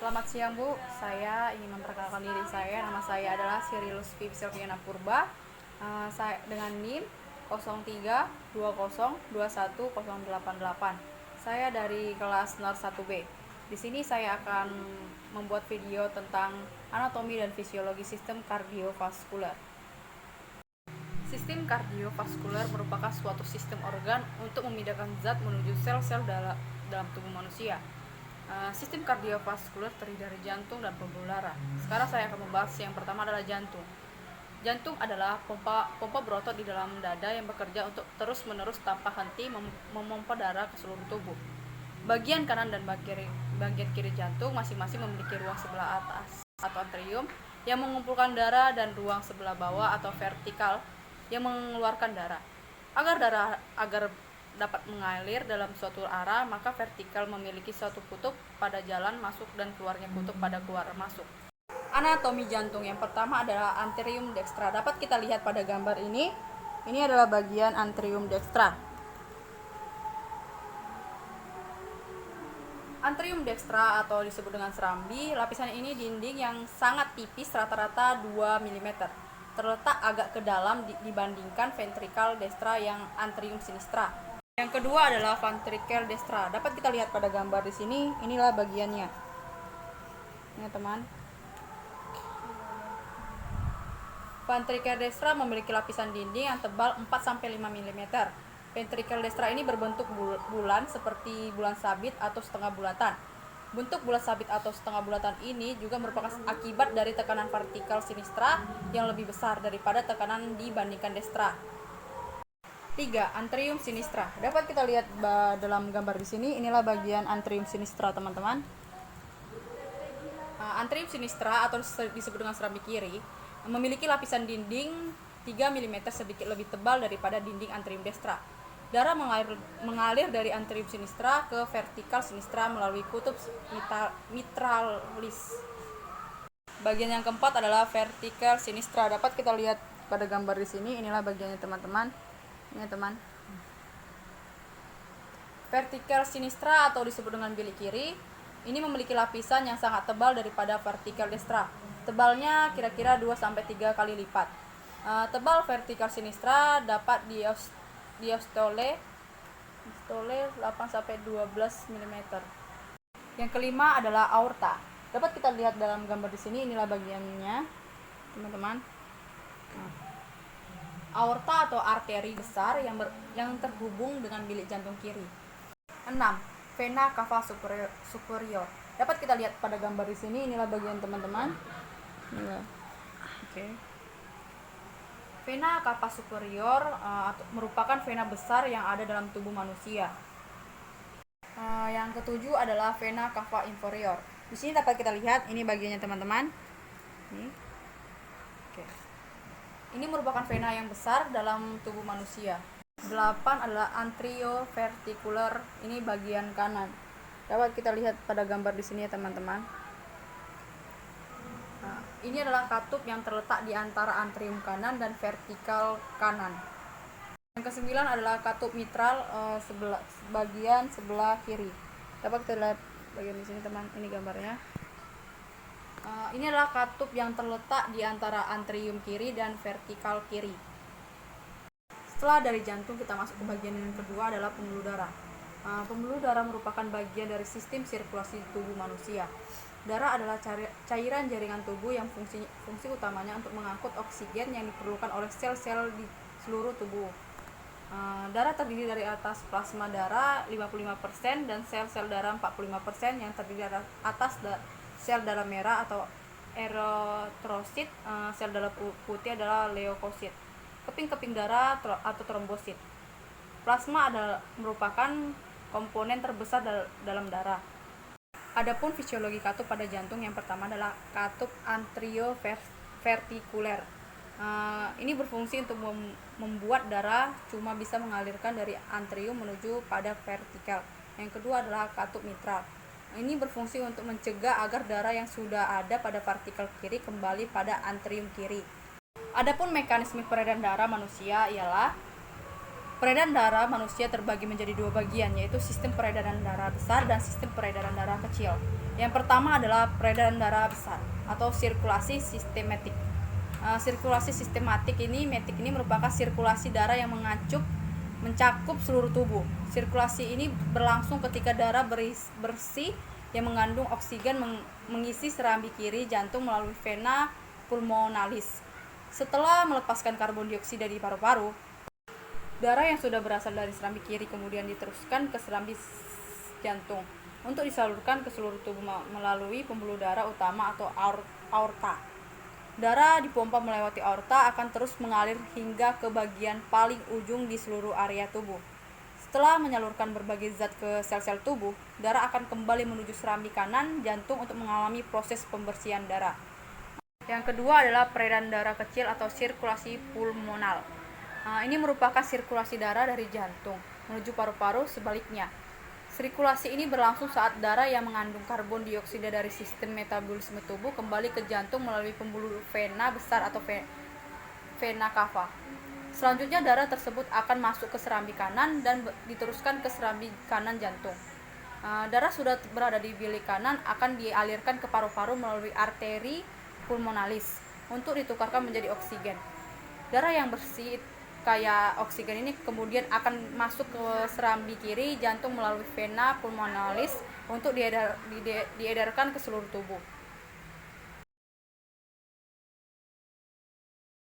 Selamat siang Bu, saya ingin memperkenalkan diri saya. Nama saya adalah Siri Lusfi Fiana Purba. Saya dengan NIM 0320210888. Saya dari kelas 01B. Di sini saya akan membuat video tentang anatomi dan fisiologi sistem kardiovaskuler. Sistem kardiovaskuler merupakan suatu sistem organ untuk memindahkan zat menuju sel-sel dalam tubuh manusia. Sistem kardiovaskuler terdiri dari jantung dan pembuluh darah. Sekarang saya akan membahas yang pertama adalah jantung. Jantung adalah pompa berotot di dalam dada yang bekerja untuk terus-menerus tanpa henti memompa darah ke seluruh tubuh. Bagian kanan dan bagian kiri jantung masing-masing memiliki ruang sebelah atas atau atrium yang mengumpulkan darah dan ruang sebelah bawah atau vertikal yang mengeluarkan darah. Agar dapat mengalir dalam suatu arah, maka vertikal memiliki suatu kutub pada jalan masuk dan keluarnya kutub pada keluar masuk. Anatomi jantung yang pertama adalah anterium dextra. Dapat kita lihat pada gambar ini. Ini adalah bagian anterium dextra. Anterium dextra atau disebut dengan serambi, lapisan ini dinding yang sangat tipis, rata-rata 2 mm. Terletak agak ke dalam dibandingkan ventricle destra yang anterium sinistra. Yang kedua adalah ventricle destra. Dapat kita lihat pada gambar di sini. Inilah bagiannya. Ini teman. Ventricle destra memiliki lapisan dinding yang tebal 4-5 mm. Ventricle destra ini berbentuk bulan seperti bulan sabit atau setengah bulatan. Bentuk bulan sabit atau setengah bulatan ini juga merupakan akibat dari tekanan vertikal sinistra yang lebih besar daripada tekanan dibandingkan destra. 3. Anterium sinistra. Dapat kita lihat dalam gambar di sini. Inilah bagian anterium sinistra, teman-teman. Anterium sinistra atau disebut dengan serambi kiri memiliki lapisan dinding 3 mm sedikit lebih tebal daripada dinding anterium destra. Darah mengalir dari anterium sinistra ke vertikal sinistra melalui kutub mitralis. Bagian yang keempat adalah vertikal sinistra. Dapat kita lihat pada gambar di sini. Inilah bagiannya, teman-teman. Ini teman. Vertikal sinistra atau disebut dengan bilik kiri ini memiliki lapisan yang sangat tebal daripada vertikal destra. Tebalnya kira-kira 2-3 kali lipat. Tebal vertikal sinistra dapat diastole 8-12 mm. Yang kelima adalah aorta. Dapat kita lihat dalam gambar di sini. Inilah bagiannya, teman-teman. Aorta atau arteri besar yang terhubung dengan bilik jantung kiri. 6. Vena cava superior. Dapat kita lihat pada gambar di sini. Inilah bagian, teman-teman. Vena cava superior merupakan vena besar yang ada dalam tubuh manusia. Yang ketujuh adalah vena cava inferior. Di sini dapat kita lihat. Ini bagiannya, teman-teman. Ini merupakan vena yang besar dalam tubuh manusia. 8 adalah anteriovertikular. Ini bagian kanan. Dapat kita lihat pada gambar di sini ya, teman-teman. Ini adalah katup yang terletak di antara anterium kanan dan vertikal kanan. Yang kesembilan adalah katup mitral bagian sebelah kiri. Dapat kita lihat bagian di sini, teman. Ini gambarnya. Ini adalah katup yang terletak di antara anterium kiri dan vertikal kiri. Setelah dari jantung, kita masuk ke bagian yang kedua adalah pembuluh darah. Pembuluh darah merupakan bagian dari sistem sirkulasi tubuh manusia. Darah adalah cairan jaringan tubuh yang fungsi utamanya untuk mengangkut oksigen yang diperlukan oleh sel-sel di seluruh tubuh. Darah terdiri dari atas plasma darah 55% dan sel-sel darah 45% yang terdiri dari atas sel darah merah atau eritrosit. Sel darah putih adalah leukosit. Keping-keping darah atau trombosit. Plasma merupakan komponen terbesar dalam darah. Adapun fisiologi katup pada jantung yang pertama adalah katup anteriovertikuler. Ini berfungsi untuk membuat darah cuma bisa mengalirkan dari anterium menuju pada vertikal. Yang kedua adalah katup mitral. Ini berfungsi untuk mencegah agar darah yang sudah ada pada vertikal kiri kembali pada anterium kiri. Adapun mekanisme peredaran darah manusia ialah Peredaran darah manusia terbagi menjadi dua bagian, yaitu sistem peredaran darah besar dan sistem peredaran darah kecil. Yang pertama adalah peredaran darah besar atau sirkulasi sistematik. Sirkulasi sistematik ini, metik ini merupakan sirkulasi darah yang mencakup seluruh tubuh. Sirkulasi ini berlangsung ketika darah bersih yang mengandung oksigen mengisi serambi kiri jantung melalui vena pulmonalis. Setelah melepaskan karbon dioksida di paru-paru, darah yang sudah berasal dari serambi kiri kemudian diteruskan ke serambi jantung untuk disalurkan ke seluruh tubuh melalui pembuluh darah utama atau aorta. Darah dipompa melewati aorta akan terus mengalir hingga ke bagian paling ujung di seluruh area tubuh. Setelah menyalurkan berbagai zat ke sel-sel tubuh, darah akan kembali menuju serambi kanan jantung untuk mengalami proses pembersihan darah. Yang kedua adalah peredaran darah kecil atau sirkulasi pulmonal. Ini merupakan sirkulasi darah dari jantung menuju paru-paru sebaliknya. Sirkulasi ini berlangsung saat darah yang mengandung karbon dioksida dari sistem metabolisme tubuh kembali ke jantung melalui pembuluh vena besar atau vena cava. Selanjutnya darah tersebut akan masuk ke serambi kanan dan diteruskan ke serambi kanan jantung. Darah sudah berada di bilik kanan akan dialirkan ke paru-paru melalui arteri pulmonalis untuk ditukarkan menjadi oksigen. Darah yang bersih kayak oksigen ini kemudian akan masuk ke serambi kiri jantung melalui vena pulmonalis untuk diedarkan ke seluruh tubuh.